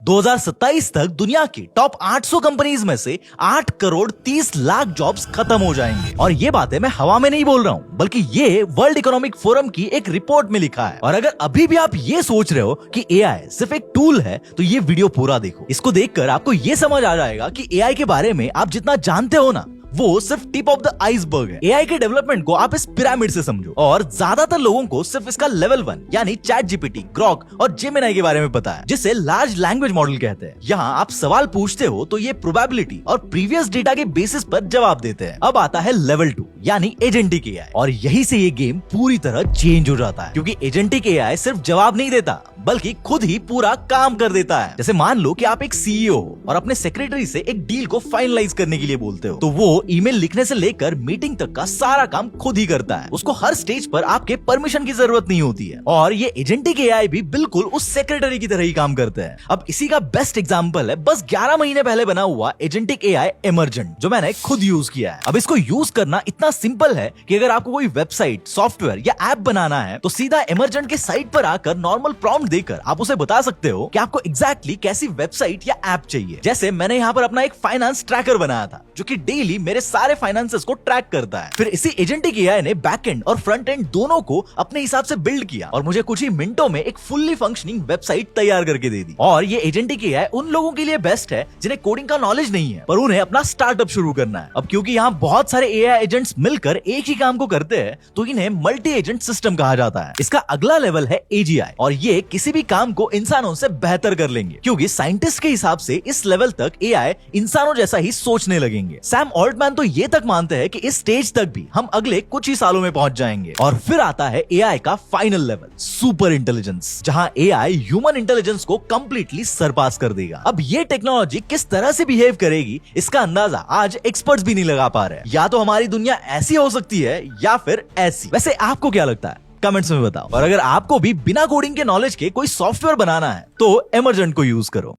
2027 तक दुनिया की टॉप 800 कंपनीज में से 8 करोड़ 30 लाख जॉब्स खत्म हो जाएंगे। और ये बातें मैं हवा में नहीं बोल रहा हूँ, बल्कि ये वर्ल्ड इकोनॉमिक फोरम की एक रिपोर्ट में लिखा है। और अगर अभी भी आप ये सोच रहे हो कि एआई सिर्फ एक टूल है, तो ये वीडियो पूरा देखो। इसको देखकर आपको ये समझ आ जाएगा कि एआई के बारे में आप जितना जानते हो ना, वो सिर्फ टिप ऑफ द आइसबर्ग है। एआई के डेवलपमेंट को आप इस पिरामिड से समझो, और ज्यादातर लोगों को सिर्फ इसका लेवल 1 यानी चैट जीपीटी, ग्रॉक और जेमिनाई के बारे में पता है, जिसे लार्ज लैंग्वेज मॉडल कहते हैं। यहाँ आप सवाल पूछते हो तो ये प्रोबेबिलिटी और प्रीवियस डेटा के बेसिस पर जवाब देते हैं। अब आता है लेवल 2 यानी एजेंटिक एआई, और यही से ये गेम पूरी तरह चेंज हो जाता है, क्योंकि एजेंटिक एआई सिर्फ जवाब नहीं देता, बल्कि खुद ही पूरा काम कर देता है। जैसे मान लो कि आप एक सीईओ हो और अपने सेक्रेटरी से एक डील को फाइनलाइज करने के लिए बोलते हो, तो वो ईमेल लिखने से लेकर मीटिंग तक का सारा काम खुद ही करता है। उसको हर स्टेज पर आपके परमिशन की जरूरत नहीं होती है। और ये एजेंटिक एआई भी बिल्कुल उस सेक्रेटरी की तरह ही काम करते हैं। अब इसी का बेस्ट एग्जांपल है बस 11 महीने पहले बना हुआ एजेंटिक एआई एमर्जेंट, जो मैंने खुद यूज किया है। अब इसको यूज करना इतना सिंपल है कि अगर आपको कोई वेबसाइट, सॉफ्टवेयर या ऐप बनाना है, तो सीधा एमर्जेंट के साइट पर आकर नॉर्मल प्रॉम्प्ट देकर आप उसे बता सकते हो कि आपको एग्जैक्टली कैसी वेबसाइट या ऐप चाहिए। जैसे मैंने यहाँ पर अपना एक फाइनेंस ट्रैकर बनाया था, जो कि डेली मेरे सारे फाइनेंसेस को ट्रैक करता है। फिर इसी एजेंटिक एआई ने बैकएंड और फ्रंट एंड दोनों को अपने हिसाब से बिल्ड किया, और मुझे कुछ ही मिनटों में एक फुल्ली फंक्शनिंग वेबसाइट तैयार करके दे दी। और ये एजेंटिक एआई उन लोगों के लिए बेस्ट है जिन्हें कोडिंग का नॉलेज नहीं है, पर उन्हें अपना स्टार्टअप शुरू करना है। अब क्योंकि यहाँ बहुत सारे एआई एजेंट्स मिलकर एक ही काम को करते हैं, तो इन्हें मल्टी एजेंट सिस्टम कहा जाता है। इसका अगला लेवल है एजीआई, और ये किसी भी काम को इंसानों से बेहतर कर लेंगे, क्योंकि साइंटिस्ट के हिसाब से इस लेवल तक एआई इंसानों जैसा ही सोचने लगेंगे। सैम ऑल्टमैन तो ये तक मानते हैं कि इस स्टेज तक भी हम अगले कुछ ही सालों में पहुंच जाएंगे। और फिर आता है एआई का फाइनल लेवल, सुपर इंटेलिजेंस, जहां एआई ह्यूमन इंटेलिजेंस को कंप्लीटली सरपास कर देगा। अब ये टेक्नोलॉजी किस तरह से बिहेव करेगी, इसका अंदाजा आज एक्सपर्ट्स भी नहीं लगा पा रहे। या तो हमारी दुनिया ऐसी हो सकती है, या फिर ऐसी। वैसे आपको क्या लगता है? कमेंट्स में बताओ। और अगर आपको भी बिना कोडिंग के नॉलेज के कोई सॉफ्टवेयर बनाना है, तो एमर्जेंट को यूज करो।